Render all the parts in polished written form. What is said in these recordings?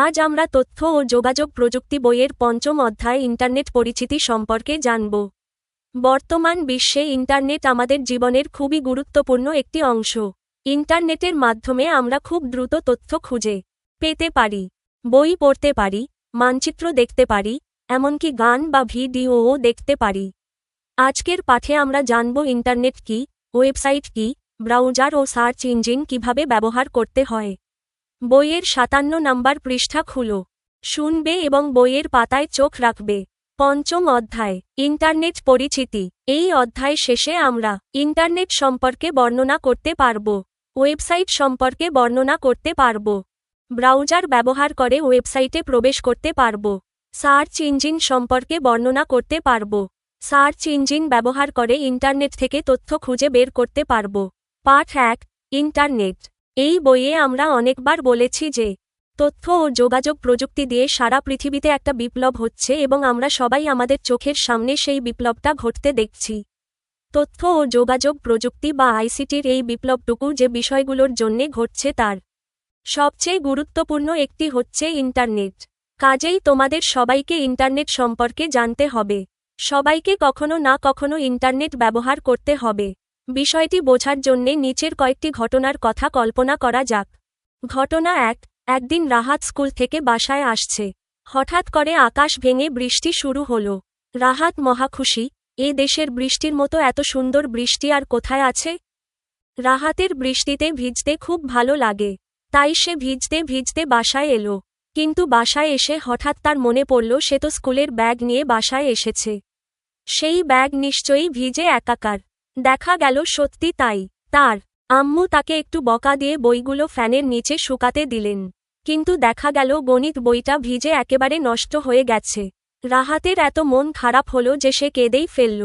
আজ আমরা তথ্য ও যোগাযোগ প্রযুক্তি বইয়ের পঞ্চম অধ্যায় ইন্টারনেট পরিচিতি সম্পর্কে জানব। বর্তমান বিশ্বে ইন্টারনেট আমাদের জীবনের খুবই গুরুত্বপূর্ণ একটি অংশ। ইন্টারনেটের মাধ্যমে আমরা খুব দ্রুত তথ্য খুঁজে পেতে পারি, বই পড়তে পারি, মানচিত্র দেখতে পারি, এমনকি গান বা ভিডিওও দেখতে পারি। আজকের পাঠে আমরা জানব ইন্টারনেট কি, ওয়েবসাইট কি, ব্রাউজার ও সার্চ ইঞ্জিন কিভাবে ব্যবহার করতে হয়। বইয়ের ৫৭ নম্বর পৃষ্ঠা খুলো, শুনবে এবং বইয়ের পাতায় চোখ রাখবে। পঞ্চম অধ্যায় ইন্টারনেট পরিচিতি। এই অধ্যায় শেষে আমরা ইন্টারনেট সম্পর্কে বর্ণনা করতে পারব, ওয়েবসাইট সম্পর্কে বর্ণনা করতে পারব, ব্রাউজার ব্যবহার করে ওয়েবসাইটে প্রবেশ করতে পারব, সার্চ ইঞ্জিন সম্পর্কে বর্ণনা করতে পারব, সার্চ ইঞ্জিন ব্যবহার করে ইন্টারনেট থেকে তথ্য খুঁজে বের করতে পারব। পাঠ ১, ইন্টারনেট। এই বইয়ে আমরা অনেকবার বলেছি যে তথ্য ও যোগাযোগ প্রযুক্তি দিয়ে সারা পৃথিবীতে একটা বিপ্লব হচ্ছে এবং আমরা সবাই আমাদের চোখের সামনে সেই বিপ্লবটা ঘটতে দেখছি। তথ্য ও যোগাযোগ প্রযুক্তি বা আইসিটির এই বিপ্লবটুকু যে বিষয়গুলোর জন্যে ঘটছে তার সবচেয়ে গুরুত্বপূর্ণ একটি হচ্ছে ইন্টারনেট। কাজেই তোমাদের সবাইকে ইন্টারনেট সম্পর্কে জানতে হবে। সবাইকে কখনো না কখনো ইন্টারনেট ব্যবহার করতে হবে। বিষয়টি বোঝার জন্যে নিচের কয়েকটি ঘটনার কথা কল্পনা করা যাক। ঘটনা ১, একদিন রাহাত স্কুল থেকে বাসায় আসছে। হঠাৎ করে আকাশ ভেঙে বৃষ্টি শুরু হলো। রাহাত মহাখুশি, এ দেশের বৃষ্টির মতো এত সুন্দর বৃষ্টি আর কোথায় আছে। রাহাতের বৃষ্টিতে ভিজতে খুব ভালো লাগে, তাই সে ভিজতে ভিজতে বাসায় এলো। কিন্তু বাসায় এসে হঠাৎ তার মনে পড়ল সে তো স্কুলের ব্যাগ নিয়ে বাসায় এসেছে। সেই ব্যাগ নিশ্চয়ই ভিজে একাকার। দেখা গেল সত্যি তাই। তার আম্মু তাকে একটু বকা দিয়ে বইগুলো ফ্যানের নিচে শুকাতে দিলেন, কিন্তু দেখা গেল গণিত বইটা ভিজে একেবারে নষ্ট হয়ে গেছে। রাহাতের এত মন খারাপ হলো যে সে কেঁদেই ফেলল।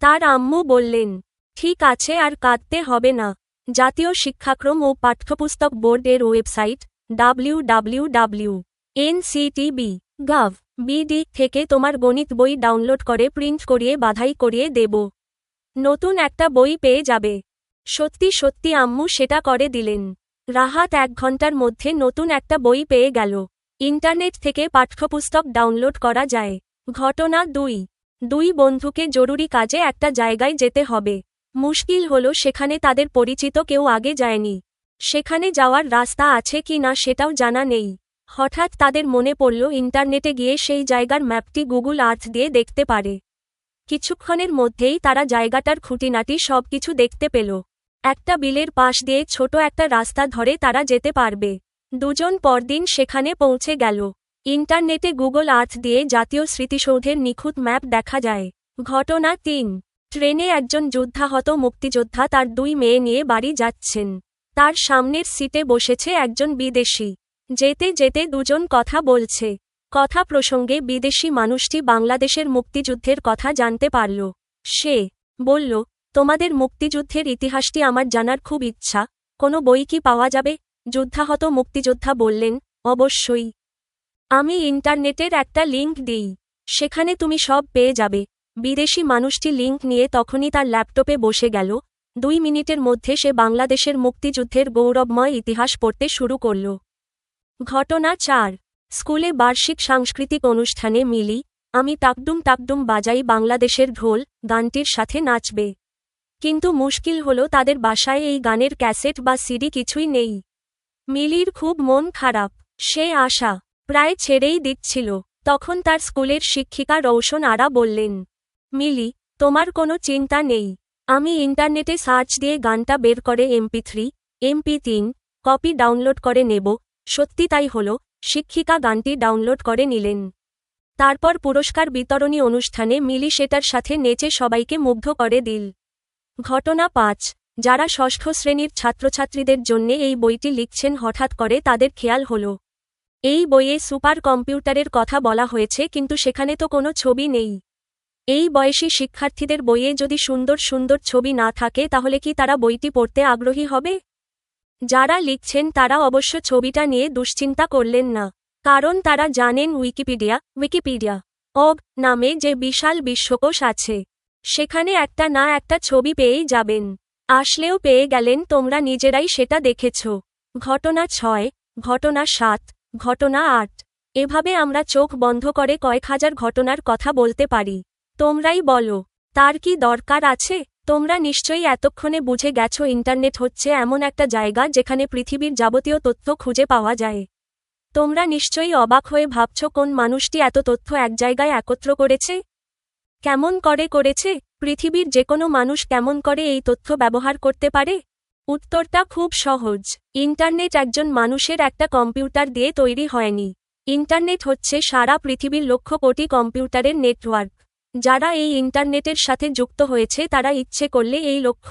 তার আম্মু বললেন, ঠিক আছে, আর কাঁদতে হবে না। জাতীয় শিক্ষাক্রম ও পাঠ্যপুস্তক বোর্ড এর ওয়েবসাইট www.nctb.gov.bd থেকে তোমার গণিত বই ডাউনলোড করে প্রিন্ট করিয়ে বাধাই করিয়ে দেব। নতুন একটা বই পেয়ে যাবে। সত্যি সত্যি আম্মু সেটা করে দিলেন। রাহাত ১ ঘন্টার মধ্যে নতুন একটা বই পেয়ে গেল। ইন্টারনেট থেকে পাঠ্যপুস্তক ডাউনলোড করা যায়। ঘটনা ২, দুই বন্ধুকে জরুরি কাজে একটা জায়গায় যেতে হবে। মুশকিল হলো সেখানে তাদের পরিচিত কেউ আগে যায়নি। সেখানে যাওয়ার রাস্তা আছে কি না সেটাও জানা নেই। হঠাৎ তাদের মনে পড়ল ইন্টারনেটে গিয়ে সেই জায়গার ম্যাপটি গুগল আর্থ দিয়ে দেখতে পারে। কিছুক্ষণের মধ্যেই তারা জায়গাটার খুঁটিনাটি সবকিছু দেখতে পেল। একটা বিলের পাশ দিয়ে ছোট একটা রাস্তা ধরে তারা যেতে পারবে। দুজন পরদিন সেখানে পৌঁছে গেল। ইন্টারনেটে গুগল আর্থ দিয়ে জাতীয় স্মৃতিসৌধের নিখুঁত ম্যাপ দেখা যায়। ঘটনা ৩, ট্রেনে একজন যুদ্ধাহত মুক্তিযোদ্ধা তার ২ মেয়ে নিয়ে বাড়ি যাচ্ছেন। তার সামনের সিটে বসেছে একজন বিদেশি। যেতে যেতে দুজন কথা বলছে। কথা প্রসঙ্গে বিদেশি মানুষটি বাংলাদেশের মুক্তিযুদ্ধের কথা জানতে পারল। সে বলল, তোমাদের মুক্তিযুদ্ধের ইতিহাসটি আমার জানার খুব ইচ্ছা, কোনো বই কি পাওয়া যাবে? যুদ্ধাহত মুক্তিযোদ্ধা বললেন, অবশ্যই। আমি ইন্টারনেটের একটা লিংক দিই, সেখানে তুমি সব পেয়ে যাবে। বিদেশি মানুষটি লিংক নিয়ে তখনই তার ল্যাপটপে বসে গেল। ২ মিনিটের মধ্যে সে বাংলাদেশের মুক্তিযুদ্ধের গৌরবময় ইতিহাস পড়তে শুরু করল। ঘটনা ৪, স্কুলে বার্ষিক সাংস্কৃতিক অনুষ্ঠানে মিলি, আমি টাকডুম টাকডুম বাজাই বাংলাদেশের ঢোল গানটির সাথে নাচবে। কিন্তু মুশকিল হলো তাদের বাসায় এই গানের ক্যাসেট বা সিডি কিছুই নেই। মিলির খুব মন খারাপ। সে আশা প্রায় ছেড়েই দিচ্ছিল। তখন তার স্কুলের শিক্ষিকা রৌশন আরা বললেন, মিলি, তোমার কোনো চিন্তা নেই, আমি ইন্টারনেটে সার্চ দিয়ে গানটা বের করে MP3, MP3 কপি ডাউনলোড করে নেব। সত্যি তাই হলো, শিক্ষিকা গানটি ডাউনলোড করে নিলেন। তারপর পুরস্কার বিতরণী অনুষ্ঠানে মিলি সেটার সাথে নেচে সবাইকে মুগ্ধ করে দিল। ঘটনা ৫, যারা ষষ্ঠ শ্রেণীর ছাত্রছাত্রীদের জন্যে এই বইটি লিখছেন হঠাৎ করে তাদের খেয়াল হলো, এই বইয়ে সুপার কম্পিউটারের কথা বলা হয়েছে কিন্তু সেখানে তো কোনো ছবি নেই। এই বয়সী শিক্ষার্থীদের বইয়ে যদি সুন্দর সুন্দর ছবি না থাকে তাহলে কি তারা বইটি পড়তে আগ্রহী হবে? যারা লিখছেন তারা অবশ্য ছবিটা নিয়ে দুশ্চিন্তা করলেন না, কারণ তারা জানেন উইকিপিডিয়া.org নামে যে বিশাল বিশ্বকোষ আছে, সেখানে একটা না একটা ছবি পেয়েই যাবেন। আসলেও পেয়ে গেলেন, তোমরা নিজেরাই সেটা দেখেছ। ঘটনা ৬, ঘটনা ৭, ঘটনা ৮। এভাবে আমরা চোখ বন্ধ করে কয়েক হাজার ঘটনার কথা বলতে পারি। তোমরাই বলো, তার কি দরকার আছে? তোমরা নিশ্চয়ই এতক্ষণে বুঝে গেছো ইন্টারনেট হচ্ছে এমন একটা জায়গা যেখানে পৃথিবীর যাবতীয় তথ্য খুঁজে পাওয়া যায়। তোমরা নিশ্চয়ই অবাক হয়ে ভাবছ কোন মানুষটি এত তথ্য এক জায়গায় একত্র করেছে? কেমন করে করেছে? পৃথিবীর যে কোনো মানুষ কেমন করে এই তথ্য ব্যবহার করতে পারে? উত্তরটা খুব সহজ। ইন্টারনেট একজন মানুষের একটা কম্পিউটার দিয়ে তৈরি হয়নি। ইন্টারনেট হচ্ছে সারা পৃথিবীর লক্ষ কোটি কম্পিউটারের নেটওয়ার্ক। যারা এই ইন্টারনেটের সাথে যুক্ত হয়েছে তারা ইচ্ছে করলে এই লক্ষ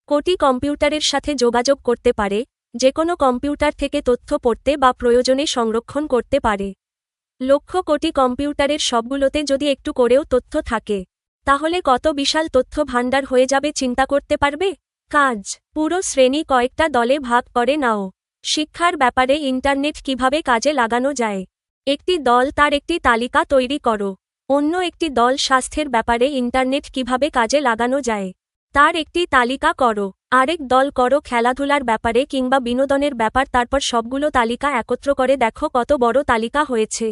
কোটি কম্পিউটারের সাথে যোগাযোগ করতে পারে, যে কোনো কম্পিউটার থেকে তথ্য পড়তে বা প্রয়োজনে সংরক্ষণ করতে পারে। লক্ষ কোটি কম্পিউটারের সবগুলোতে যদি একটু করেও তথ্য থাকে, তাহলে কত বিশাল তথ্য ভাণ্ডার হয়ে যাবে চিন্তা করতে পারবে? কাজ। পুরো শ্রেণী কয়েকটা দলে ভাগ করে নাও। শিক্ষার ব্যাপারে ইন্টারনেট কিভাবে কাজে লাগানো যায়। একটি দল তার একটি তালিকা তৈরি করো। অন্য একটি দল স্বাস্থ্যের ব্যাপারে ইন্টারনেট কিভাবে কাজে লাগানো যায়, তার একটি তালিকা করো। আরেক দল করো খেলাধুলার ব্যাপারে কিংবা বিনোদনের ব্যাপার, তারপর সবগুলো তালিকা একত্র করে দেখো কত বড় তালিকা হয়েছে।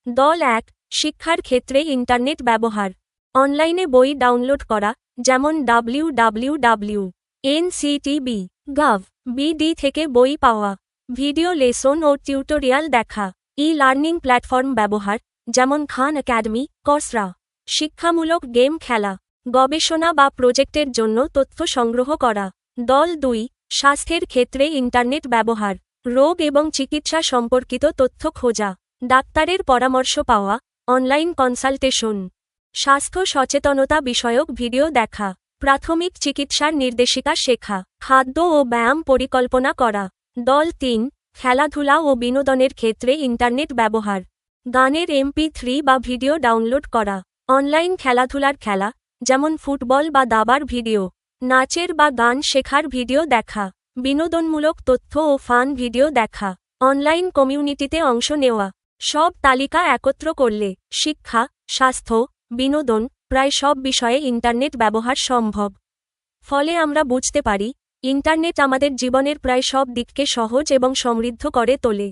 দল ১, শিক্ষার ক্ষেত্রে ইন্টারনেট ব্যবহার। অনলাইনে বই ডাউনলোড করা, যেমন www.nctb.gov.bd থেকে বই পাওয়া। ভিডিও লেসন ও টিউটোরিয়াল দেখা। ই-লার্নিং প্ল্যাটফর্ম ব্যবহার, যেমন খান একাডেমি, কসরা। শিক্ষামূলক গেম খেলা। গবেষণা বা প্রজেক্টের জন্য তথ্য সংগ্রহ করা। দল ২, স্বাস্থ্যের ক্ষেত্রে ইন্টারনেট ব্যবহার। রোগ এবং চিকিৎসা সম্পর্কিত তথ্য খোঁজা। ডাক্তারের পরামর্শ পাওয়া, অনলাইন কনসালটেশন। স্বাস্থ্য সচেতনতা বিষয়ক ভিডিও দেখা। প্রাথমিক চিকিৎসার নির্দেশিকা শেখা। খাদ্য ও ব্যায়াম পরিকল্পনা করা। দল ৩, খেলাধুলা ও বিনোদনের ক্ষেত্রে ইন্টারনেট ব্যবহার। গানের MP3 বা ভিডিও ডাউনলোড করা। অনলাইন খেলাধুলার খেলা, যেমন ফুটবল বা দাবার ভিডিও। নাচের বা গান শেখার ভিডিও দেখা। বিনোদনমূলক তথ্য ও ফান ভিডিও দেখা। অনলাইন কমিউনিটিতে অংশ নেওয়া। সব তালিকা একত্র করলে শিক্ষা, স্বাস্থ্য, বিনোদন, প্রায় সব বিষয়ে ইন্টারনেট ব্যবহার সম্ভব। ফলে আমরা বুঝতে পারি, ইন্টারনেট আমাদের জীবনের প্রায় সব দিককে সহজ এবং সমৃদ্ধ করে তোলে।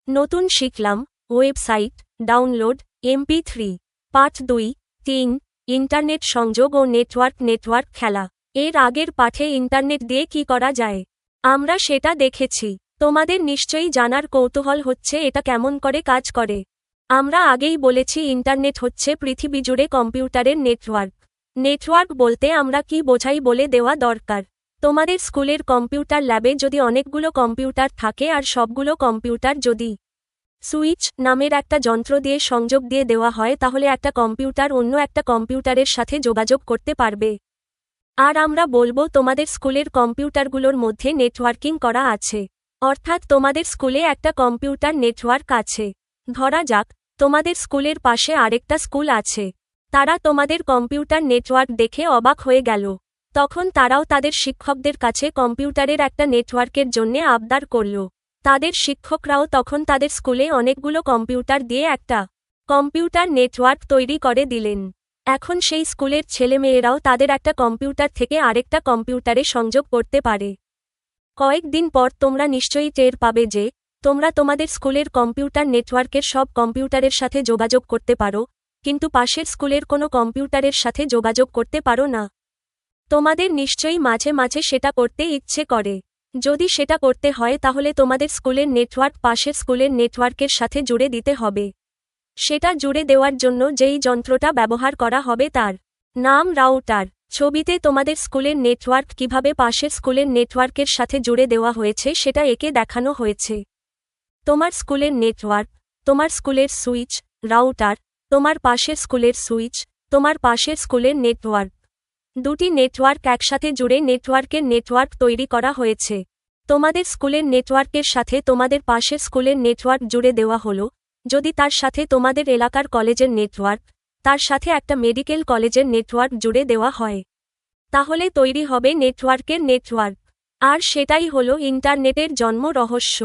নতুন শিখলাম, ওয়েবসাইট, ডাউনলোড, MP3। পাঠ ২, ৩, ইন্টারনেট সংযোগ ও নেটওয়ার্ক খেলা। এর আগের পাঠে ইন্টারনেট দিয়ে কি করা যায়, আমরা সেটা দেখেছি। তোমাদের নিশ্চয়ই জানার কৌতূহল হচ্ছে এটা কেমন করে কাজ করে। আমরা আগেই বলেছি ইন্টারনেট হচ্ছে পৃথিবী জুড়ে কম্পিউটারের নেটওয়ার্ক। নেটওয়ার্ক বলতে আমরা কি বোঝাই বলে দেওয়া দরকার। তোমাদের স্কুলের কম্পিউটার ল্যাবে যদি অনেকগুলো কম্পিউটার থাকে আর সবগুলো কম্পিউটার যদি সুইচ নামের একটা যন্ত্র দিয়ে সংযোগ দিয়ে দেওয়া হয়, তাহলে একটা কম্পিউটার অন্য একটা কম্পিউটারের সাথে যোগাযোগ করতে পারবে। আর আমরা বলবো তোমাদের স্কুলের কম্পিউটারগুলোর মধ্যে নেটওয়ার্কিং করা আছে, অর্থাৎ তোমাদের স্কুলে একটা কম্পিউটার নেটওয়ার্ক আছে। ধরা যাক, তোমাদের স্কুলের পাশে আরেকটা স্কুল আছে। তারা তোমাদের কম্পিউটার নেটওয়ার্ক দেখে অবাক হয়ে গেল। তখন তারাও তাদের শিক্ষকদের কাছে কম্পিউটারের একটা নেটওয়ার্কের জন্যে আবদার করল। তাদের শিক্ষকরাও তখন তাদের স্কুলে অনেকগুলো কম্পিউটার দিয়ে একটা কম্পিউটার নেটওয়ার্ক তৈরি করে দিলেন। এখন সেই স্কুলের ছেলেমেয়েরাও তাদের একটা কম্পিউটার থেকে আরেকটা কম্পিউটারে সংযোগ করতে পারে। কয়েকদিন পর তোমরা নিশ্চয়ই টের পাবে যে, তোমরা তোমাদের স্কুলের কম্পিউটার নেটওয়ার্কের সব কম্পিউটারের সাথে যোগাযোগ করতে পারো, কিন্তু পাশের স্কুলের কোনো কম্পিউটারের সাথে যোগাযোগ করতে পারো না। তোমাদের নিশ্চয়ই মাঝে মাঝে সেটা করতে ইচ্ছে করে। যদি সেটা করতে হয় তাহলে তোমাদের স্কুলের নেটওয়ার্ক পাশের স্কুলের নেটওয়ার্কের সাথে জুড়ে দিতে হবে। সেটা জুড়ে দেওয়ার জন্য যেই যন্ত্রটা ব্যবহার করা হবে তার নাম রাউটার। ছবিতে তোমাদের স্কুলের নেটওয়ার্ক কিভাবে পাশের স্কুলের নেটওয়ার্কের সাথে জুড়ে দেওয়া হয়েছে সেটা এঁকে দেখানো হয়েছে। তোমার স্কুলের নেটওয়ার্ক, তোমার স্কুলের সুইচ, রাউটার, তোমার পাশের স্কুলের সুইচ, তোমার পাশের স্কুলের নেটওয়ার্ক। দুটি নেটওয়ার্ক একসাথে জুড়ে নেটওয়ার্কের নেটওয়ার্ক তৈরি করা হয়েছে। তোমাদের স্কুলের নেটওয়ার্কের সাথে তোমাদের পাশের স্কুলের নেটওয়ার্ক জুড়ে দেওয়া হলো। যদি তার সাথে তোমাদের এলাকার কলেজের নেটওয়ার্ক, তার সাথে একটা মেডিকেল কলেজের নেটওয়ার্ক জুড়ে দেওয়া হয়, তাহলে তৈরি হবে নেটওয়ার্কের নেটওয়ার্ক। আর সেটাই হলো ইন্টারনেটের জন্ম রহস্য।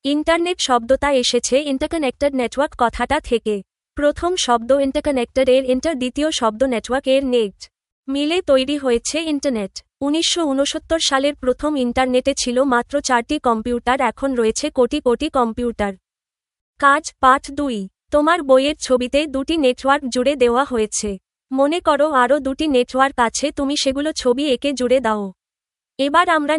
ইন্টারনেট শব্দটা এসেছে ইন্টারকানেক্টেড নেটওয়ার্ক কথাটা থেকে। প্রথম শব্দ ইন্টারকানেক্টেড এর ইন্টার, দ্বিতীয় শব্দ নেটওয়ার্ক এর নেট, মিলে তৈরি হয়েছে ইন্টারনেট। 1969 সালের প্রথম ইন্টারনেটে ছিল মাত্র 4টি কম্পিউটার, এখন রয়েছে কোটি কোটি কম্পিউটার। কাজ পাঠ 2। তোমার বইয়ের ছবিতে দুটি নেটওয়ার্ক জুড়ে দেওয়া হয়েছে। মনে করো আরও দুটি নেটওয়ার্ক আছে, তুমি সেগুলো ছবি এঁকে জুড়ে দাও। এবার আমরা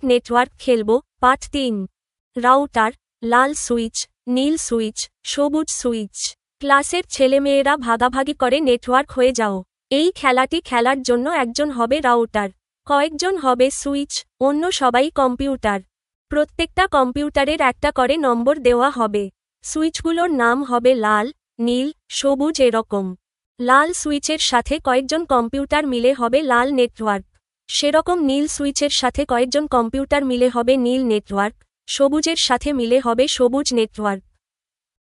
নেটওয়ার্ক খেলব। পাঠ 3। রাউটার, লাল সুইচ, নীল সুইচ, সবুজ সুইচ। ক্লাসের ছেলেমেয়েরা ভাগাভাগি করে নেটওয়ার্ক হয়ে যাও। এই খেলাটি খেলার জন্য একজন হবে রাউটার, কয়েকজন হবে সুইচ, অন্য সবাই কম্পিউটার। প্রত্যেকটা কম্পিউটারের একটা করে নম্বর দেওয়া হবে। সুইচগুলোর নাম হবে লাল, নীল, সবুজ এরকম। লাল সুইচের সাথে কয়েকজন কম্পিউটার মিলে হবে লাল নেটওয়ার্ক। সেরকম নীল সুইচের সাথে কয়েকজন কম্পিউটার মিলে হবে নীল নেটওয়ার্ক। সবুজের সাথে মিলে হবে সবুজ নেটওয়ার্ক।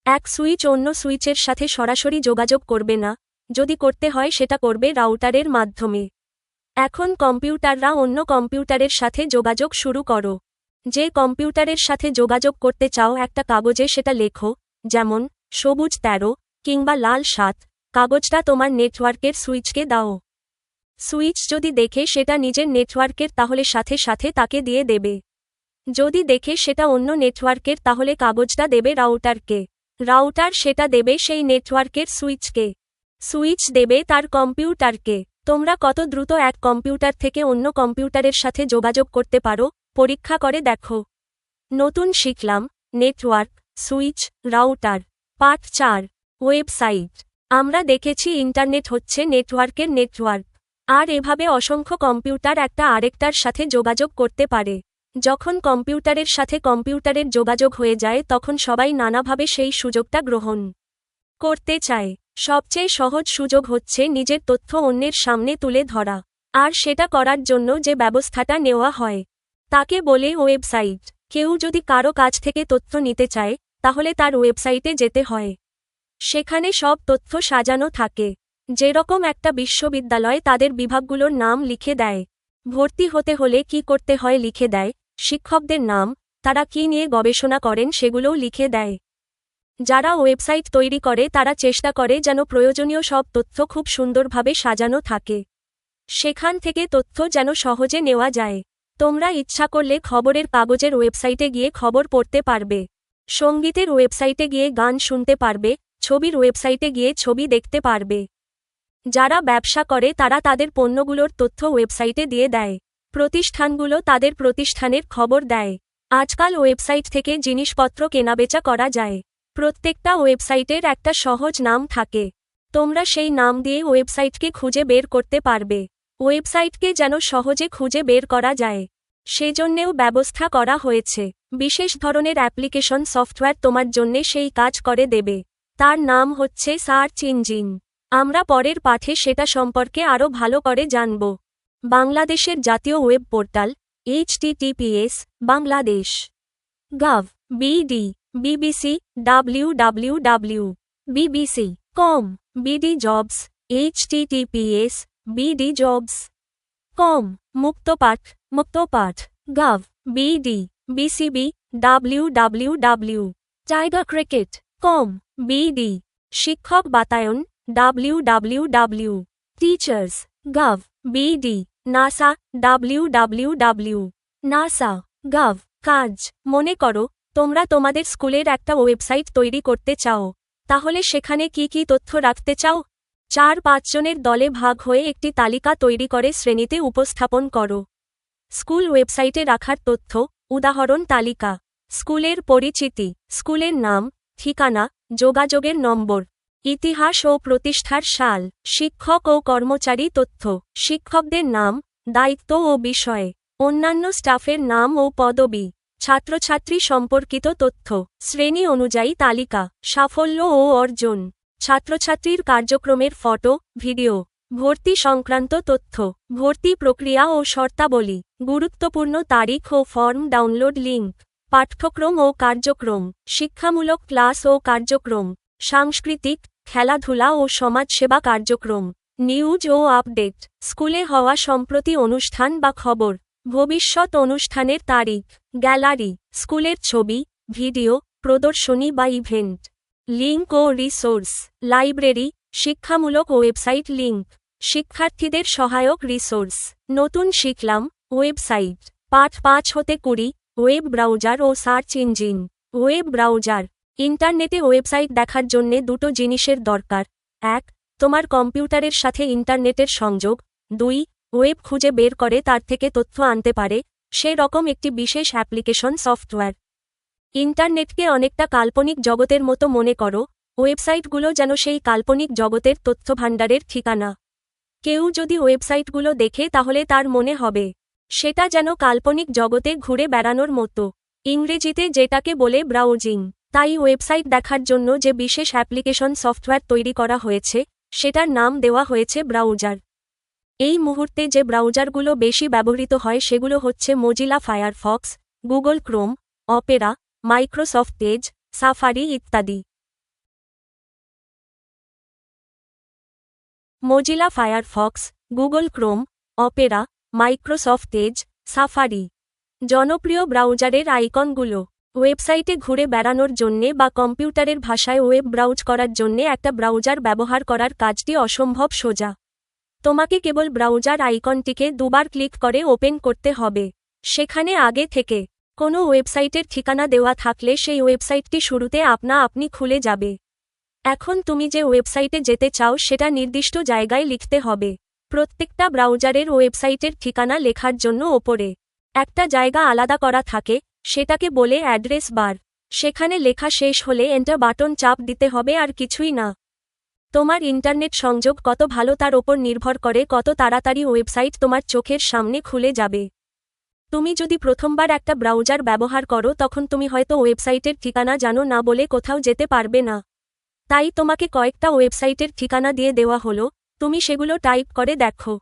এক সুইচ অন্য সুইচের সাথে সরাসরি যোগাযোগ করবে না, যদি করতে হয় সেটা করবে রাউটারের মাধ্যমে। এখন কম্পিউটাররা অন্য কম্পিউটারের সাথে যোগাযোগ শুরু করো। যে কম্পিউটারের সাথে যোগাযোগ করতে চাও একটা কাগজে সেটা লেখো, যেমন সবুজ 13 কিংবা লাল 7। কাগজটা তোমার নেটওয়ার্কের সুইচকে দাও। সুইচ যদি দেখে সেটা নিজের নেটওয়ার্কের তাহলে সাথে সাথে তাকে দিয়ে দেবে। যদি দেখে সেটা অন্য নেটওয়ার্কের তাহলে কাগজটা দেবে রাউটারকে। রাউটার সেটা দেবে সেই নেটওয়ার্কের সুইচকে। সুইচ দেবে তার কম্পিউটারকে। তোমরা কত দ্রুত এক কম্পিউটার থেকে অন্য কম্পিউটারের সাথে যোগাযোগ করতে পারো, পরীক্ষা করে দেখো। নতুন শিখলাম নেটওয়ার্ক, সুইচ, রাউটার। পাঠ 4। ওয়েবসাইট। আমরা দেখেছি ইন্টারনেট হচ্ছে নেটওয়ার্কের নেটওয়ার্ক। আর এভাবে অসংখ্য কম্পিউটার একটা আরেকটার সাথে যোগাযোগ করতে পারে। যখন কম্পিউটারের সাথে কম্পিউটারের যোগাযোগ হয়ে যায় তখন সবাই নানাভাবে সেই সুযোগটা গ্রহণ করতে চায়। সবচেয়ে সহজ সুযোগ হচ্ছে নিজের তথ্য অন্যের সামনে তুলে ধরা। আর সেটা করার জন্য যে ব্যবস্থাটা নেওয়া হয় তাকে বলে ওয়েবসাইট। কেউ যদি কারো কাছ থেকে তথ্য নিতে চায় তাহলে তার ওয়েবসাইটে যেতে হয়। সেখানে সব তথ্য সাজানো থাকে। যেরকম একটা বিশ্ববিদ্যালয় তাদের বিভাগগুলোর নাম লিখে দেয়। ভর্তি হতে হলে কি করতে হয় লিখে দেয়। শিক্ষকদের নাম, তারা কি নিয়ে গবেষণা করেন সেগুলোও লিখে দেয়। যারা ওয়েবসাইট তৈরি করে তারা চেষ্টা করে যেন প্রয়োজনীয় সব তথ্য খুব সুন্দরভাবে সাজানো থাকে। সেখান থেকে তথ্য যেন সহজে নেওয়া যায়। তোমরা ইচ্ছা করলে খবরের কাগজের ওয়েবসাইটে গিয়ে খবর পড়তে পারবে, সঙ্গীতের ওয়েবসাইটে গিয়ে গান শুনতে পারবে, ছবির ওয়েবসাইটে গিয়ে ছবি দেখতে পারবে। যারা ব্যবসা করে তারা তাদের পণ্যগুলোর তথ্য ওয়েবসাইটে দিয়ে দেয়। প্রতিষ্ঠানগুলো তাদের প্রতিষ্ঠানের খবর দেয়। আজকাল ওয়েবসাইট থেকে জিনিসপত্র কেনাবেচা করা যায়। প্রত্যেকটা ওয়েবসাইটের একটা সহজ নাম থাকে। তোমরা সেই নাম দিয়ে ওয়েবসাইটকে খুঁজে বের করতে পারবে। ওয়েবসাইটকে যেন সহজে খুঁজে বের করা যায় সেজন্যেও ব্যবস্থা করা হয়েছে। বিশেষ ধরনের অ্যাপ্লিকেশন সফটওয়্যার তোমার জন্যে সেই কাজ করে দেবে। তার নাম হচ্ছে সার্চ ইঞ্জিন। আমরা পরের পাঠে সেটা সম্পর্কে আরও ভালো করে জানব। বাংলাদেশের জাতীয় web portal https bangladesh.gov.bd BBC www. bbc.com BD Jobs https bdjobs.com Muktopaath gov.bd BCB www. tigercricket.com BD শিক্ষক বাতায়ন www. teachers.gov.bd NASA www. nasa.gov. কাজ। মনে করো তোমরা তোমাদের স্কুলের একটা ওয়েবসাইট তৈরি করতে চাও। তাহলে সেখানে কি কি তথ্য রাখতে চাও? 4-5 জনের দলে ভাগ হয়ে একটি তালিকা তৈরি করে শ্রেণীতে উপস্থাপন করো। স্কুল ওয়েবসাইটে রাখার তথ্য, উদাহরণ তালিকা। স্কুলের পরিচিতি, স্কুলের নাম, ঠিকানা, যোগাযোগের নম্বর, ইতিহাস ও প্রতিষ্ঠার সাল, শিক্ষক ও কর্মচারী তথ্য, শিক্ষকদের নাম, দায়িত্ব ও বিষয়, অন্যান্য স্টাফের নাম ও পদবি, ছাত্রছাত্রী সম্পর্কিত তথ্য, শ্রেণী অনুযায়ী তালিকা, সাফল্য ও অর্জন, ছাত্রছাত্রীর কার্যক্রমের ফটো, ভিডিও, ভর্তি সংক্রান্ত তথ্য, ভর্তি প্রক্রিয়া ও শর্তাবলী, গুরুত্বপূর্ণ তারিখ ও ফর্ম ডাউনলোড লিঙ্ক, পাঠ্যক্রম ও কার্যক্রম, শিক্ষামূলক ক্লাস ও কার্যক্রম, সাংস্কৃতিক, খেলাধুলা ও সমাজসেবা কার্যক্রম, নিউজ ও আপডেট, স্কুলে হওয়া সম্প্রতি অনুষ্ঠান বা খবর, ভবিষ্যৎ অনুষ্ঠানের তারিখ, গ্যালারি, স্কুলের ছবি, ভিডিও, প্রদর্শনী বা ইভেন্ট, লিঙ্ক ও রিসোর্স, লাইব্রেরি, শিক্ষামূলক ওয়েবসাইট লিঙ্ক, শিক্ষার্থীদের সহায়ক রিসোর্স। নতুন শিখলাম ওয়েবসাইট। পাঠ 5 হতে 20 ওয়েব ব্রাউজার ও সার্চ ইঞ্জিন। ওয়েব ব্রাউজার ইন্টারনেটে ওয়েবসাইট দেখার জন্যে দুটো জিনিসের দরকার। 1. তোমার কম্পিউটারের সাথে ইন্টারনেটের সংযোগ। 2. ওয়েব খুঁজে বের করে তার থেকে তথ্য আনতে পারে সে রকম একটি বিশেষ অ্যাপ্লিকেশন সফটওয়্যার। ইন্টারনেটকে অনেকটা কাল্পনিক জগতের মতো মনে করো, ওয়েবসাইটগুলো যেন সেই কাল্পনিক জগতের তথ্যভাণ্ডারের ঠিকানা। কেউ যদি ওয়েবসাইটগুলো দেখে তাহলে তার মনে হবে সেটা যেন কাল্পনিক জগতে ঘুরে বেড়ানোর মতো, ইংরেজিতে যেটাকে বলে ব্রাউজিং। তাই ওয়েবসাইট দেখার জন্য যে বিশেষ অ্যাপ্লিকেশন সফটওয়্যার তৈরি করা হয়েছে সেটার নাম দেওয়া হয়েছে ব্রাউজার। এই মুহূর্তে যে ব্রাউজারগুলো বেশি ব্যবহৃত হয় সেগুলো হচ্ছে Mozilla Firefox, Google Chrome, Opera, Microsoft Edge, Safari ইত্যাদি। Mozilla Firefox, Google Chrome, Opera, Microsoft Edge, Safari. জনপ্রিয় ব্রাউজারের আইকনগুলো। ওয়েবসাইটে ঘুরে বেড়ানোর জন্যে বা কম্পিউটারের ভাষায় ওয়েব ব্রাউজ করার জন্যে একটা ব্রাউজার ব্যবহার করার কাজটি অসম্ভব সোজা। তোমাকে কেবল ব্রাউজার আইকনটিকে দুবার ক্লিক করে ওপেন করতে হবে। সেখানে আগে থেকে কোনো ওয়েবসাইটের ঠিকানা দেওয়া থাকলে সেই ওয়েবসাইটটি শুরুতে আপনি খুলে যাবে। এখন তুমি যে ওয়েবসাইটে যেতে চাও সেটা নির্দিষ্ট জায়গায় লিখতে হবে। প্রত্যেকটা ব্রাউজারের ওয়েবসাইটের ঠিকানা লেখার জন্য ওপরে একটা জায়গা আলাদা করা থাকে, সেটাকে বলে অ্যাড্রেস বার। সেখানে লেখা শেষ হলে এন্টার বাটন চাপ দিতে হবে, আর কিছুই না। তোমার ইন্টারনেট সংযোগ কত ভালো তার ওপর নির্ভর করে কত তাড়াতাড়ি ওয়েবসাইট তোমার চোখের সামনে খুলে যাবে। তুমি যদি প্রথমবার একটা ব্রাউজার ব্যবহার করো তখন তুমি হয়তো ওয়েবসাইটের ঠিকানা জানো না বলে কোথাও যেতে পারবে না। তাই তোমাকে কয়েকটা ওয়েবসাইটের ঠিকানা দিয়ে দেওয়া হলো, তুমি সেগুলো টাইপ করে দেখো।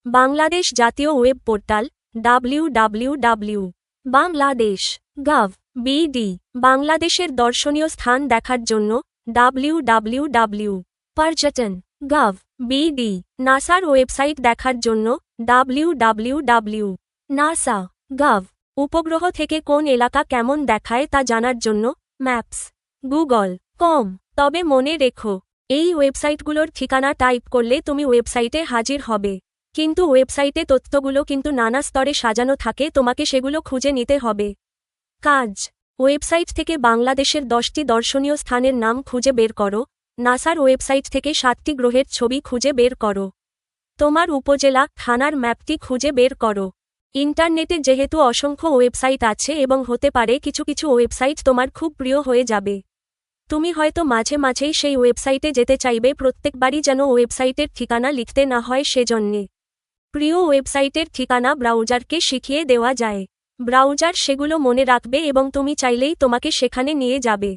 বাংলাদেশ জাতীয় ওয়েব পোর্টাল www. bangladesh.gov.bd। বাংলাদেশের দর্শনীয় স্থান দেখার জন্য www. parjatan.gov.bd। নাসার ওয়েবসাইট দেখার জন্য www. nasa.gov। উপগ্রহ থেকে কোন এলাকা কেমন দেখায় তা জানার জন্য ম্যাপস google.com। তবে মনে রেখো, এই ওয়েবসাইটগুলোর ঠিকানা টাইপ করলে তুমি ওয়েবসাইটে হাজির হবে, কিন্তু ওয়েবসাইটে তথ্যগুলো কিন্তু নানা স্তরে সাজানো থাকে, তোমাকে সেগুলো খুঁজে নিতে হবে। কাজ: ওয়েবসাইট থেকে বাংলাদেশের 10টি দর্শনীয় স্থানের নাম খুঁজে বের করো। নাসার ওয়েবসাইট থেকে 7টি গ্রহের ছবি খুঁজে বের করো। তোমার উপজেলা থানার ম্যাপটি খুঁজে বের করো। ইন্টারনেটে যেহেতু অসংখ্য ওয়েবসাইট আছে এবং হতে পারে কিছু কিছু ওয়েবসাইট তোমার খুব প্রিয় হয়ে যাবে, তুমি হয়তো মাঝে মাঝেই সেই ওয়েবসাইটে যেতে চাইবে, প্রত্যেকবারই যেন ওয়েবসাইটের ঠিকানা লিখতে না হয় সেজন্যে প্রিয় ওয়েবসাইটের ঠিকানা ব্রাউজারকে শিখিয়ে দেওয়া যায়। ব্রাউজার সেগুলো মনে রাখবে এবং তুমি চাইলেই তোমাকে সেখানে নিয়ে যাবে।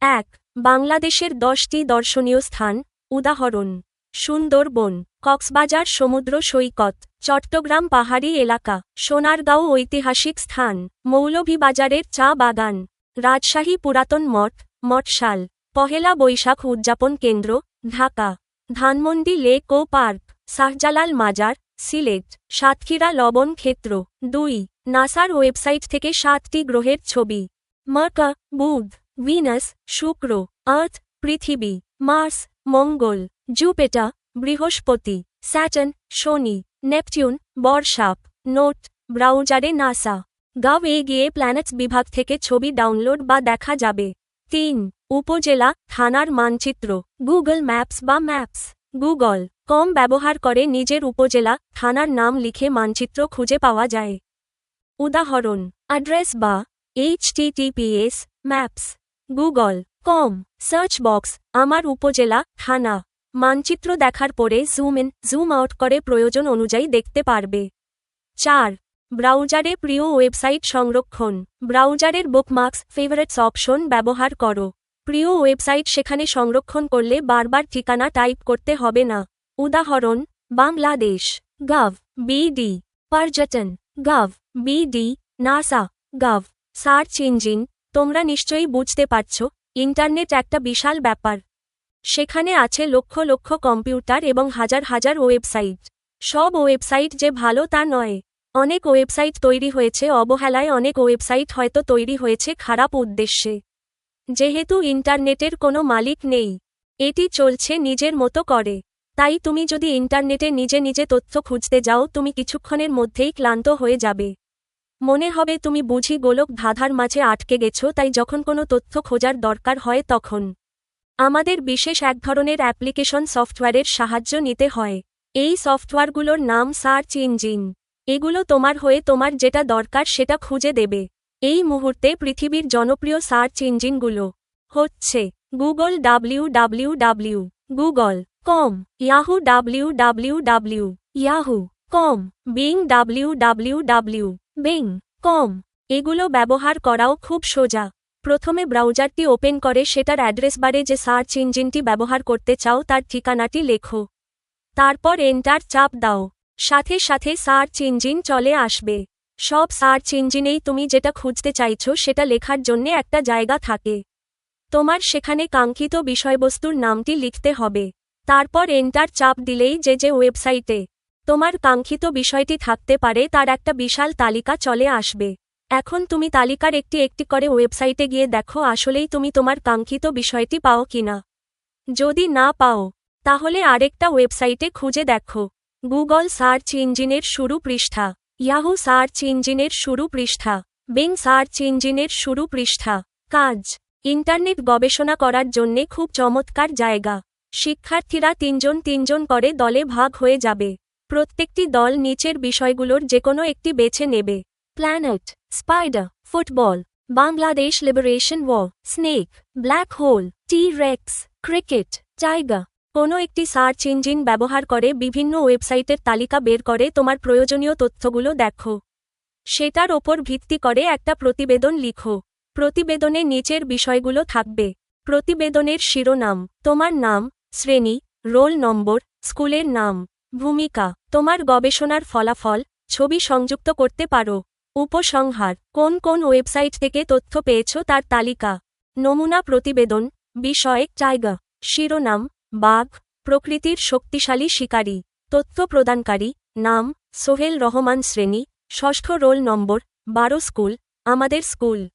1. বাংলাদেশের 10টি দর্শনীয় স্থান। উদাহরণ: সুন্দরবন, কক্সবাজার সমুদ্র সৈকত, চট্টগ্রাম পাহাড়ি এলাকা, সোনারগাঁও ঐতিহাসিক স্থান, মৌলভীবাজারের চা বাগান, রাজশাহী পুরাতন মঠ, মঠশাল, পহেলা বৈশাখ উদযাপন কেন্দ্র, ঢাকা, ধানমন্ডি লেক ও পার্ক, শাহজালাল মাজার, সিলেট, সাতক্ষীরা লবণ ক্ষেত্র। 2. নাসার ওয়েবসাইট থেকে 7টি গ্রহের ছবি। মার্কা, বুধ, ভিনাস, শুক্র, আর্থ, পৃথিবী, মার্স, মঙ্গল, জুপিটার, বৃহস্পতি, স্যাটার্ন, শনি, নেপটিউন, বর্ষাপ। নোট: ব্রাউজারে নাসা গভ-এ গিয়ে প্ল্যানেটস বিভাগ থেকে ছবি ডাউনলোড বা দেখা যাবে। 3. উপজেলা থানার মানচিত্র। গুগল ম্যাপস বা ম্যাপস গুগল.com ব্যবহার করে নিজের উপজেলা থানার নাম লিখে মানচিত্র খুঁজে পাওয়া যায়। উদাহরণ: অ্যাড্রেস বা https maps.google.com। সার্চ বক্স: আমার উপজেলা থানা। মানচিত্র দেখার পরে জুম ইন জুম আউট করে প্রয়োজন অনুযায়ী দেখতে পারবে। 4. ব্রাউজারে প্রিয় ওয়েবসাইট সংরক্ষণ। ব্রাউজারের বুকমার্কস ফেভারিটস অপশন ব্যবহার করো। প্রিয় ওয়েবসাইট সেখানে সংরক্ষণ করলে বারবার ঠিকানা টাইপ করতে হবে না। উদাহরণ: Bangladesh gov.bd, parjatan gov.bd, nasa gov। Search engine: তোমরা নিশ্চয়ই বুঝতে পারছ, ইন্টারনেট একটা বিশাল ব্যাপার। সেখানে আছে লক্ষ লক্ষ কম্পিউটার এবং হাজার হাজার ওয়েবসাইট। সব ওয়েবসাইট যে ভালো তা নয়। অনেক ওয়েবসাইট তৈরি হয়েছে অবহেলায়, অনেক ওয়েবসাইট হয়তো তৈরি হয়েছে খারাপ উদ্দেশ্যে। যেহেতু ইন্টারনেটের কোনো মালিক নেই, এটি চলছে নিজের মতো করে। তাই তুমি যদি ইন্টারনেটে নিজে নিজে তথ্য খুঁজতে যাও তুমি কিছুক্ষণের মধ্যেই ক্লান্ত হয়ে যাবে। মনে হবে তুমি বুঝি গোলক ধাঁধার মাঝে আটকে গেছো, তাই যখন কোনো তথ্য খোঁজার দরকার হয় তখন আমাদের বিশেষ এক ধরনের অ্যাপ্লিকেশন সফটওয়্যারের সাহায্য নিতে হয়। এই সফটওয়্যারগুলোর নাম সার্চ ইঞ্জিন। এগুলো তোমার হয়ে তোমার যেটা দরকার সেটা খুঁজে দেবে। এই মুহূর্তে পৃথিবীর জনপ্রিয় সার্চ ইঞ্জিনগুলো হচ্ছে Google www Google com, Yahoo www Yahoo com, Bing www Bing com. এগুলো ব্যবহার করাও খুব সোজা। প্রথমে ব্রাউজারটি ওপেন করে সেটার অ্যাড্রেস বারে যে সার্চ ইঞ্জিনটি ব্যবহার করতে চাও তার ঠিকানাটি লেখো। তারপর এন্টার চাপ দাও। সাথে সাথে সার্চ ইঞ্জিন চলে আসবে। সব সার্চ ইঞ্জিনেই তুমি যেটা খুঁজতে চাইছো সেটা লেখার জন্যে একটা জায়গা থাকে। তোমার সেখানে কাঙ্ক্ষিত বিষয়বস্তুর নামটি লিখতে হবে। তারপর এন্টার চাপ দিলেই যে ওয়েবসাইটে তোমার কাঙ্ক্ষিত বিষয়টি থাকতে পারে তার একটা বিশাল তালিকা চলে আসবে। এখন তুমি তালিকার একটি একটি করে ওয়েবসাইটে গিয়ে দেখো আসলেই তুমি তোমার কাঙ্ক্ষিত বিষয়টি পাও কিনা। যদি না পাও তাহলে আরেকটা ওয়েবসাইটে খুঁজে দেখো। গুগল সার্চ ইঞ্জিনের শুরু পৃষ্ঠা, ইয়াহু সার্চ ইঞ্জিনের শুরু পৃষ্ঠা, বিং সার্চ ইঞ্জিনের শুরু পৃষ্ঠা। কাজ ইন্টারনেট গবেষণা করার জন্যে খুব চমৎকার জায়গা। শিক্ষার্থীরা তিনজন করে দলে ভাগ হয়ে যাবে। প্রত্যেকটি দল নিচের বিষয়গুলোর যেকোনো একটি বেছে নেবে। Planet, spider, football, Bangladesh liberation war, snake, black hole, T rex, cricket, tiger. কোনো একটি সার্চ ইঞ্জিন ব্যবহার করে বিভিন্ন ওয়েবসাইটের তালিকা বের করে তোমার প্রয়োজনীয় তথ্যগুলো দেখো। সেটার ওপর ভিত্তি করে একটা প্রতিবেদন লিখো। প্রতিবেদনে নিচের বিষয়গুলো থাকবে। প্রতিবেদনের শিরোনাম, তোমার নাম, শ্রেণী, রোল নম্বর, স্কুলের নাম, ভূমিকা, তোমার গবেষণার ফলাফল, ছবি সংযুক্ত করতে পারো। উপসংহার, কোন কোন ওয়েবসাইট থেকে তথ্য পেয়েছো তার তালিকা। নমুনা প্রতিবেদন, বিষয় টাইগার, শিরোনাম বাঘ, প্রকৃতির শক্তিশালী শিকারী, তথ্য প্রদানকারী, নাম সোহেল রহমান, শ্রেণী ষষ্ঠ, রোল নম্বর 12, স্কুল আমাদের স্কুল,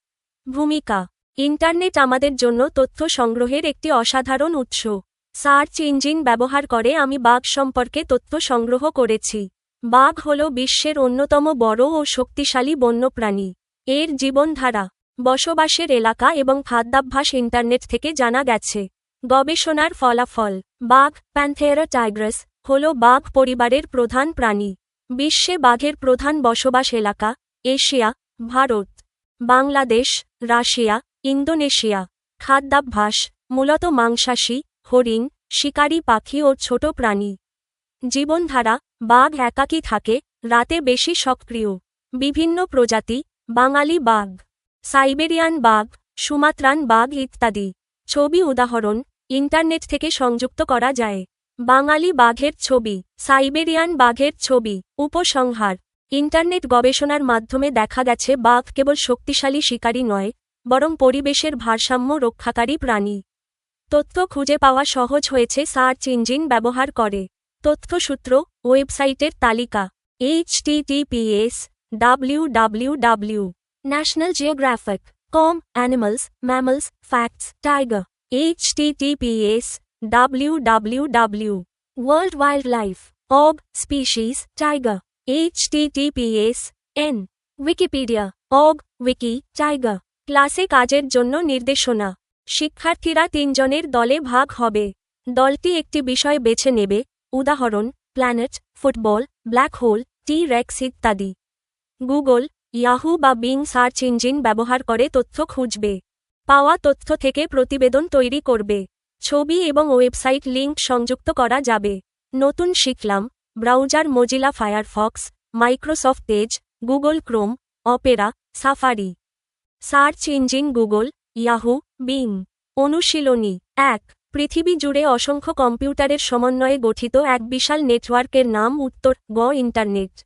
ভূমিকা ইন্টারনেট আমাদের জন্য তথ্য সংগ্রহের একটি অসাধারণ উৎস। সার্চ ইঞ্জিন ব্যবহার করে আমি বাঘ সম্পর্কে তথ্য সংগ্রহ করেছি। বাঘ হল বিশ্বের অন্যতম বড় ও শক্তিশালী বন্যপ্রাণী। এর জীবনধারা, বসবাসের এলাকা এবং খাদ্যাভ্যাস ইন্টারনেট থেকে জানা গেছে। গবেষণার ফলাফল, বাঘ প্যান্থেরা টাইগ্রাস হল বাঘ পরিবারের প্রধান প্রাণী। বিশ্বে বাঘের প্রধান বসবাস এলাকা Asia, Bharat, Bangladesh, Russia, Indonesia. খাদ্যাভ্যাস মূলত মাংসাশী, হরিণ, শিকারী পাখি ও ছোট প্রাণী। জীবনধারা, বাঘ একাকী থাকে, রাতে বেশি সক্রিয়। বিভিন্ন প্রজাতি, বাঙালি বাঘ, সাইবেরিয়ান বাঘ, সুমাত্রান বাঘ ইত্যাদি। ছবি উদাহরণ, ইন্টারনেট থেকে সংযুক্ত করা যায়। বাঙালি বাঘের ছবি, সাইবেরিয়ান বাঘের ছবি। উপসংহার, ইন্টারনেট গবেষণার মাধ্যমে দেখা গেছে বাঘ কেবল শক্তিশালী শিকারী নয়, বরং পরিবেশের ভারসাম্য রক্ষাকারী প্রাণী। তথ্য খুঁজে পাওয়া সহজ হয়েছে সার্চ ইঞ্জিন ব্যবহার করে। তথ্যসূত্র, ওয়েবসাইটের তালিকা, https://www. National Geographic. com, Animals, Mammals, Facts, Tiger. https://www. World Wildlife. org, Species, Tiger. https://n. Wikipedia. org, Wiki, Tiger. ক্লাসে কাজের জন্য নির্দেশনা। শিক্ষার্থীরা 3 জনের দলে ভাগ হবে। দলটি একটি বিষয় বেছে নেবে, উদাহরণ planet, football, black hole, T-rex ইত্যাদি। গুগল, ইয়াহু বা বিং সার্চ ইঞ্জিন ব্যবহার করে তথ্য খুঁজবে। পাওয়া তথ্য থেকে প্রতিবেদন তৈরি করবে। ছবি এবং ওয়েবসাইট লিঙ্ক সংযুক্ত করা যাবে। নতুন শিখলাম, browser Mozilla Firefox, Microsoft Edge, Google Chrome, Opera, safari. Search engine Google, Yahoo, being. অনুশীলনী 1. পৃথিবী জুড়ে অসংখ্য কম্পিউটারের সমন্বয়ে গঠিত এক বিশাল নেটওয়ার্কের নাম উত্তর গ ইন্টারনেট।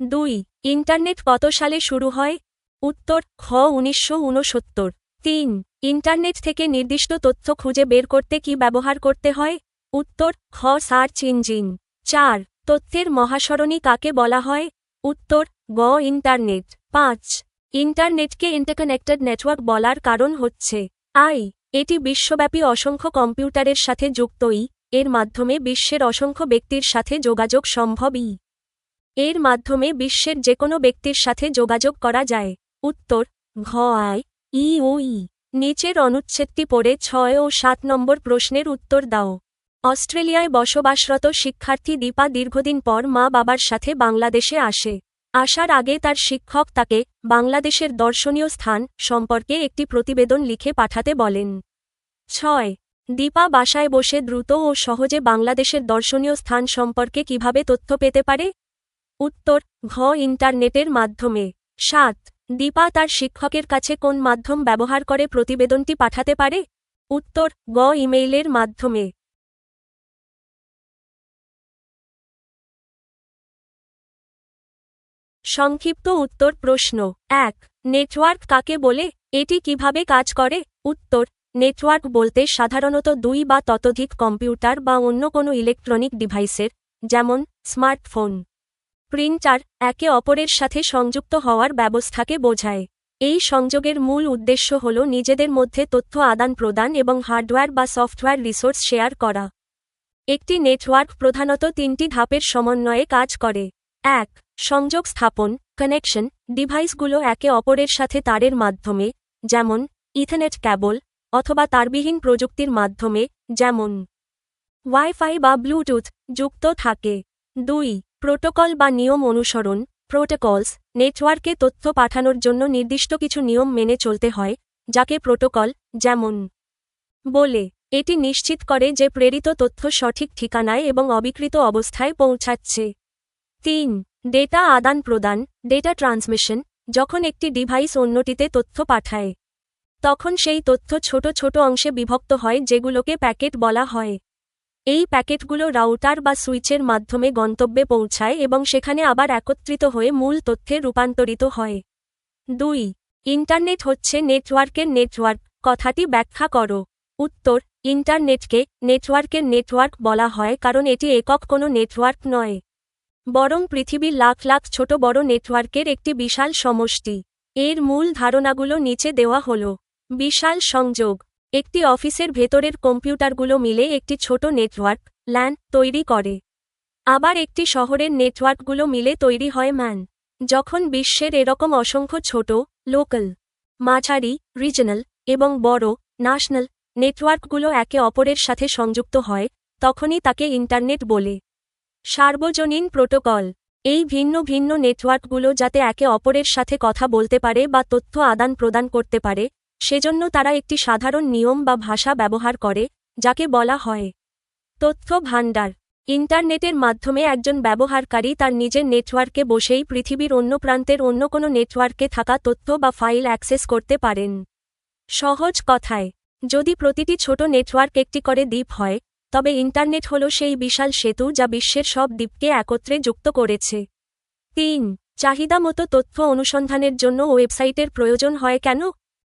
2. ইন্টারনেট কত সালে শুরু হয়? উত্তর খ 1969। 3. ইন্টারনেট থেকে নির্দিষ্ট তথ্য খুঁজে বের করতে কি ব্যবহার করতে হয়? উত্তর খ সার্চ ইঞ্জিন। 4. তথ্যের মহাসরণী কাকে বলা হয়? উত্তর গ ইন্টারনেট। 5. ইন্টারনেটকে ইন্টারকানেক্টেড নেটওয়ার্ক বলার কারণ হচ্ছে এটি বিশ্বব্যাপী অসংখ্য কম্পিউটারের সাথে যুক্ত এর মাধ্যমে বিশ্বের অসংখ্য ব্যক্তির সাথে যোগাযোগ সম্ভব। এর মাধ্যমে বিশ্বের যে কোনো ব্যক্তির সাথে যোগাযোগ করা যায়। উত্তর ঘ আই ই ও ই। নিচের অনুচ্ছেদটি পড়ে ৬ ও ৭ নম্বর প্রশ্নের উত্তর দাও। অস্ট্রেলিয়ায় বসবাসরত শিক্ষার্থী দীপা দীর্ঘদিন পর মা বাবার সাথে বাংলাদেশে আসে। আসার আগে তার শিক্ষক তাকে বাংলাদেশের দর্শনীয় স্থান সম্পর্কে একটি প্রতিবেদন লিখে পাঠাতে বলেন। ৬ দীপা বাসায় বসে দ্রুত ও সহজে বাংলাদেশের দর্শনীয় স্থান সম্পর্কে কিভাবে তথ্য পেতে পারে? উত্তর ঘ ইন্টারনেটের মাধ্যমে। ৭ দীপা তার শিক্ষকের কাছে কোন মাধ্যম ব্যবহার করে প্রতিবেদনটি পাঠাতে পারে? উত্তর গ ইমেইলের মাধ্যমে। সংক্ষিপ্ত উত্তর প্রশ্ন ১ নেটওয়ার্ক কাকে বলে? এটি কিভাবে কাজ করে? উত্তর নেটওয়ার্ক বলতে সাধারণত ২ বা ততোধিক কম্পিউটার বা অন্য কোনো ইলেকট্রনিক ডিভাইসের, যেমন স্মার্টফোন, প্রিন্টার, একে অপরের সাথে সংযুক্ত হওয়ার ব্যবস্থাকে বোঝায়। এই সংযোগের মূল উদ্দেশ্য হল নিজেদের মধ্যে তথ্য আদান প্রদান এবং হার্ডওয়্যার বা সফটওয়্যার রিসোর্স শেয়ার করা। একটি নেটওয়ার্ক প্রধানত ৩টি ধাপের সমন্বয়ে কাজ করে। ১ সংযোগ স্থাপন কানেকশন। ডিভাইসগুলো একে অপরের সাথে তারের মাধ্যমে, যেমন ইথারনেট কেবল, অথবা তারবিহীন প্রযুক্তির মাধ্যমে, যেমন ওয়াইফাই বা ব্লুটুথ, যুক্ত থাকে। ২ প্রোটোকল বা নিয়ম অনুসরণ প্রোটোকলস। নেটওয়ার্কে তথ্য পাঠানোর জন্য নির্দিষ্ট কিছু নিয়ম মেনে চলতে হয়, যাকে প্রোটোকল, যেমন বলে। এটি নিশ্চিত করে যে প্রেরিত তথ্য সঠিক ঠিকানায় এবং অবিকৃত অবস্থায় পৌঁছাচ্ছে। ৩ ডেটা আদান প্রদান ডেটা ট্রান্সমিশন। যখন একটি ডিভাইস অন্যটিতে তথ্য পাঠায়, তখন সেই তথ্য ছোট ছোট অংশে বিভক্ত হয় যেগুলোকে প্যাকেট বলা হয়। এই প্যাকেটগুলো রাউটার বা সুইচের মাধ্যমে গন্তব্যে পৌঁছায় এবং সেখানে আবার একত্রিত হয়ে মূল তথ্যে রূপান্তরিত হয়। ২ ইন্টারনেট হচ্ছে নেটওয়ার্কের নেটওয়ার্ক কথাটি ব্যাখ্যা করো। উত্তর ইন্টারনেটকে নেটওয়ার্কের নেটওয়ার্ক বলা হয় কারণ এটি একক কোনো নেটওয়ার্ক নয়, বরং পৃথিবীর লাখ লাখ ছোট বড় নেটওয়ার্কের একটি বিশাল সমষ্টি। এর মূল ধারণাগুলো নিচে দেওয়া হল। বিশাল সংযোগ। একটি অফিসের ভেতরের কম্পিউটারগুলো মিলে একটি ছোট নেটওয়ার্ক ল্যান তৈরি করে। আবার একটি শহরের নেটওয়ার্কগুলো মিলে তৈরি হয় ম্যান। যখন বিশ্বের এরকম অসংখ্য ছোট লোকাল, মাঝারি রিজনাল এবং বড় ন্যাশনাল নেটওয়ার্কগুলো একে অপরের সাথে সংযুক্ত হয়, তখনই তাকে ইন্টারনেট বলে। সার্বজনীন প্রোটোকল। এই ভিন্ন ভিন্ন নেটওয়ার্কগুলো যাতে একে অপরের সাথে কথা বলতে পারে বা তথ্য আদান প্রদান করতে পারে, সেজন্য তারা একটি সাধারণ নিয়ম বা ভাষা ব্যবহার করে, যাকে বলা হয় তথ্য ভাণ্ডার। ইন্টারনেটের মাধ্যমে একজন ব্যবহারকারী তার নিজের নেটওয়ার্কে বসেই পৃথিবীর অন্য প্রান্তের অন্য কোনো নেটওয়ার্কে থাকা তথ্য বা ফাইল অ্যাক্সেস করতে পারেন। সহজ কথায়, যদি প্রতিটি ছোট নেটওয়ার্ক একটি করে দ্বীপ হয়, তবে ইন্টারনেট হল সেই বিশাল সেতু যা বিশ্বের সব দ্বীপকে একত্রে যুক্ত করেছে। ৩ চাহিদা মতো তথ্য অনুসন্ধানের জন্য ওয়েবসাইটের প্রয়োজন হয় কেন?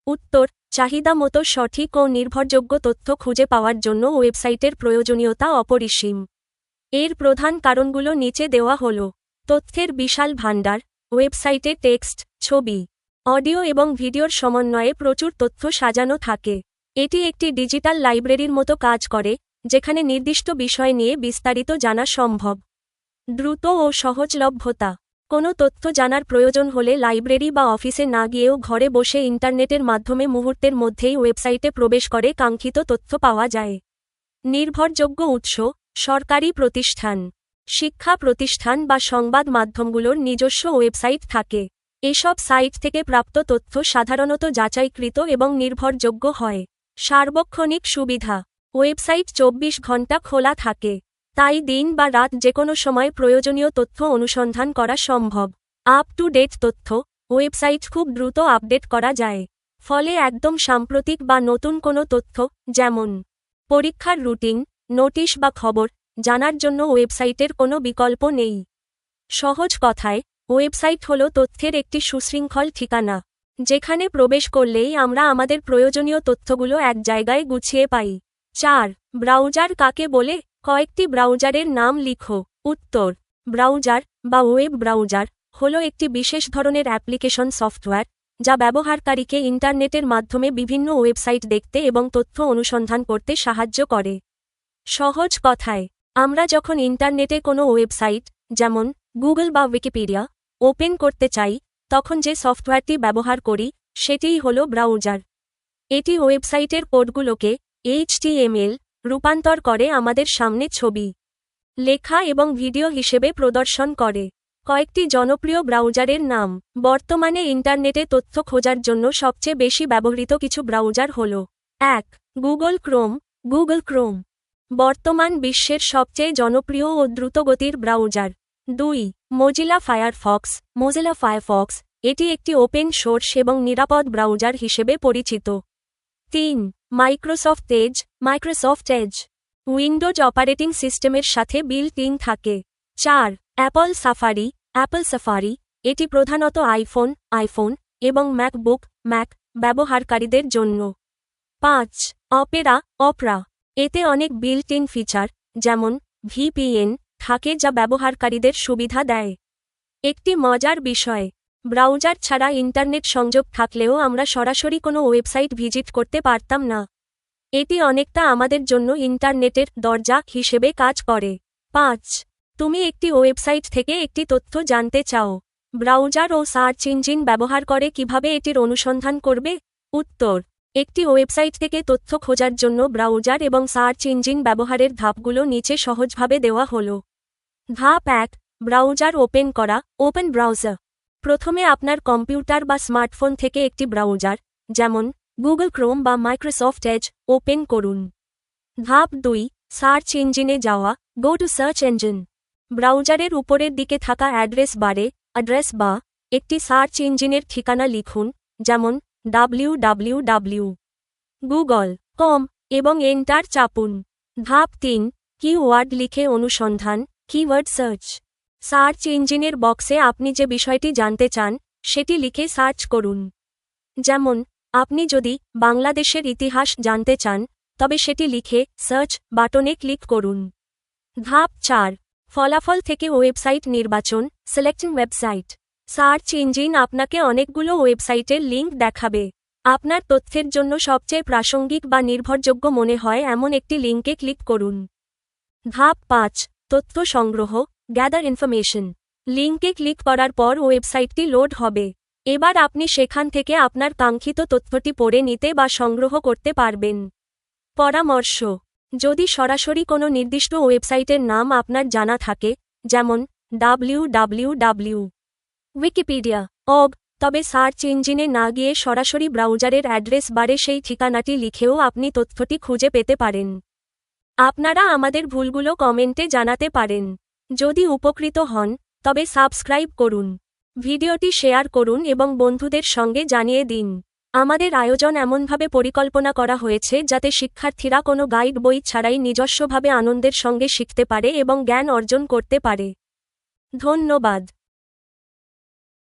উত্তর চাহিদা মতো সঠিক ও নির্ভরযোগ্য তথ্য খুঁজে পাওয়ার জন্য ওয়েবসাইটের প্রয়োজনীয়তা অপরিসীম। এর প্রধান কারণগুলো নিচে দেওয়া হল। তথ্যের বিশাল ভাণ্ডার। ওয়েবসাইটে টেক্সট, ছবি, অডিও এবং ভিডিওর সমন্বয়ে প্রচুর তথ্য সাজানো থাকে। এটি একটি ডিজিটাল লাইব্রেরির মতো কাজ করে, যেখানে নির্দিষ্ট বিষয় নিয়ে বিস্তারিত জানা সম্ভব। দ্রুত ও সহজলভ্যতা। কোনো তথ্য জানার প্রয়োজন হলে লাইব্রেরি বা অফিসে না গিয়েও ঘরে বসে ইন্টারনেটের মাধ্যমে মুহূর্তের মধ্যেই ওয়েবসাইটে প্রবেশ করে কাঙ্ক্ষিত তথ্য পাওয়া যায়। নির্ভরযোগ্য উৎস। সরকারি প্রতিষ্ঠান, শিক্ষা প্রতিষ্ঠান বা সংবাদ মাধ্যমগুলোর নিজস্ব ওয়েবসাইট থাকে। এসব সাইট থেকে প্রাপ্ত তথ্য সাধারণত যাচাইকৃত এবং নির্ভরযোগ্য হয়। সার্বক্ষণিক সুবিধা। ওয়েবসাইট ২৪ ঘন্টা খোলা থাকে, তাই দিন বা রাত যেকোনো সময় প্রয়োজনীয় তথ্য অনুসন্ধান করা সম্ভব। আপ টু ডেট তথ্য। ওয়েবসাইট খুব দ্রুত আপডেট করা যায়, ফলে একদম সাম্প্রতিক বা নতুন কোনো তথ্য, যেমন পরীক্ষার রুটিন, নোটিশ বা খবর, জানার জন্য ওয়েবসাইটের কোনো বিকল্প নেই। সহজ কথায়, ওয়েবসাইট হল তথ্যের একটি সুশৃঙ্খল ঠিকানা, যেখানে প্রবেশ করলেই আমরা আমাদের প্রয়োজনীয় তথ্যগুলো এক জায়গায় গুছিয়ে পাই। ৪ ব্রাউজার কাকে বলে? কয়েকটি ব্রাউজারের নাম লিখো। উত্তর ব্রাউজার বা ওয়েব ব্রাউজার হল একটি বিশেষ ধরনের অ্যাপ্লিকেশন সফটওয়্যার, যা ব্যবহারকারীকে ইন্টারনেটের মাধ্যমে বিভিন্ন ওয়েবসাইট দেখতে এবং তথ্য অনুসন্ধান করতে সাহায্য করে। সহজ কথায়, আমরা যখন ইন্টারনেটে কোনো ওয়েবসাইট, যেমন গুগল বা উইকিপিডিয়া ওপেন করতে চাই তখন যে সফটওয়্যারটি ব্যবহার করি সেটিই হল ব্রাউজার। এটি ওয়েবসাইটের কোডগুলোকে HTML রূপান্তর করে আমাদের সামনে ছবি, লেখা এবং ভিডিও হিসেবে প্রদর্শন করে। কয়েকটি জনপ্রিয় ব্রাউজারের নাম। বর্তমানে ইন্টারনেটে তথ্য খোঁজার জন্য সবচেয়ে বেশি ব্যবহৃত কিছু ব্রাউজার হল: 1. Google Chrome. গুগল ক্রোম বর্তমান বিশ্বের সবচেয়ে জনপ্রিয় ও দ্রুতগতির browser. 2. Mozilla Firefox. Mozilla Firefox এটি একটি ওপেন সোর্স এবং নিরাপদ ব্রাউজার হিসেবে পরিচিত। 3. Microsoft Edge. Microsoft Edge Windows operating সিস্টেমের সাথে বিল্ট ইন থাকে। 4. Apple safari. অ্যাপল সাফারি এটি প্রধানত আইফোন এবং ম্যাকবুক ম্যাক ব্যবহারকারীদের জন্য। 5. অপেরা। এতে অনেক বিল্ট ইন ফিচার যেমন VPN থাকে যা ব্যবহারকারীদের সুবিধা দেয়। একটি মজার বিষয়, ব্রাউজার ছাড়া ইন্টারনেট সংযোগ থাকলেও আমরা সরাসরি কোনো ওয়েবসাইট ভিজিট করতে পারতাম না। এটি অনেকটা আমাদের জন্য ইন্টারনেটের দরজা হিসেবে কাজ করে। 5. তুমি একটি ওয়েবসাইট থেকে একটি তথ্য জানতে চাও। ব্রাউজার ও সার্চ ইঞ্জিন ব্যবহার করে কিভাবে এটির অনুসন্ধান করবে? উত্তর: একটি ওয়েবসাইট থেকে তথ্য খোঁজার জন্য ব্রাউজার এবং সার্চ ইঞ্জিন ব্যবহারের ধাপগুলো নিচে সহজভাবে দেওয়া হল। ধাপ 1. ব্রাউজার ওপেন করা। Open browser. প্রথমে আপনার কম্পিউটার বা স্মার্টফোন থেকে একটি ব্রাউজার, যেমন গুগল ক্রোম বা মাইক্রোসফট এজ, ওপেন করুন। ধাপ 2. সার্চ ইঞ্জিনে যাওয়া। Go to search engine. ব্রাউজারের উপরের দিকে থাকা অ্যাড্রেস বা একটি সার্চ ইঞ্জিনের ঠিকানা লিখুন, যেমন www.google.com এবং এন্টার চাপুন। ধাপ 3. কিওয়ার্ড লিখে অনুসন্ধান। Keyword search. সার্চ ইঞ্জিনের বক্সে আপনি যে বিষয়টি জানতে চান সেটি লিখে সার্চ করুন। যেমন, আপনি যদি বাংলাদেশের ইতিহাস জানতে চান তবে সেটি লিখে সার্চ বাটনে ক্লিক করুন। ধাপ 4. ফলাফল থেকে ওয়েবসাইট নির্বাচন। Selecting website. সার্চ ইঞ্জিন আপনাকে অনেকগুলো ওয়েবসাইটের লিঙ্ক দেখাবে। আপনার তথ্যের জন্য সবচেয়ে প্রাসঙ্গিক বা নির্ভরযোগ্য মনে হয় এমন একটি লিঙ্কে ক্লিক করুন। ধাপ 5. তথ্য সংগ্রহ। Gather information. লিঙ্কে ক্লিক করার পর ওয়েবসাইটটি লোড হবে। এবার আপনি সেখান থেকে আপনার কাঙ্ক্ষিত তথ্যটি পড়ে নিতে বা সংগ্রহ করতে পারবেন। পরামর্শ: যদি সরাসরি কোনো নির্দিষ্ট ওয়েবসাইটের নাম আপনার জানা থাকে, যেমন www.wikipedia.org, তবে সার্চ ইঞ্জিনে না গিয়ে সরাসরি ব্রাউজারের অ্যাড্রেস বারে সেই ঠিকানাটি লিখেও আপনি তথ্যটি খুঁজে পেতে পারেন। আপনারা আমাদের ভুলগুলো কমেন্টে জানাতে পারেন। যদি উপকৃত হন তবে সাবস্ক্রাইব করুন, ভিডিওটি শেয়ার করুন এবং বন্ধুদের সঙ্গে জানিয়ে দিন। আমাদের আয়োজন এমনভাবে পরিকল্পনা করা হয়েছে যাতে শিক্ষার্থীরা কোনো গাইড বই ছাড়াই নিজস্বভাবে আনন্দের সঙ্গে শিখতে পারে এবং জ্ঞান অর্জন করতে পারে। ধন্যবাদ।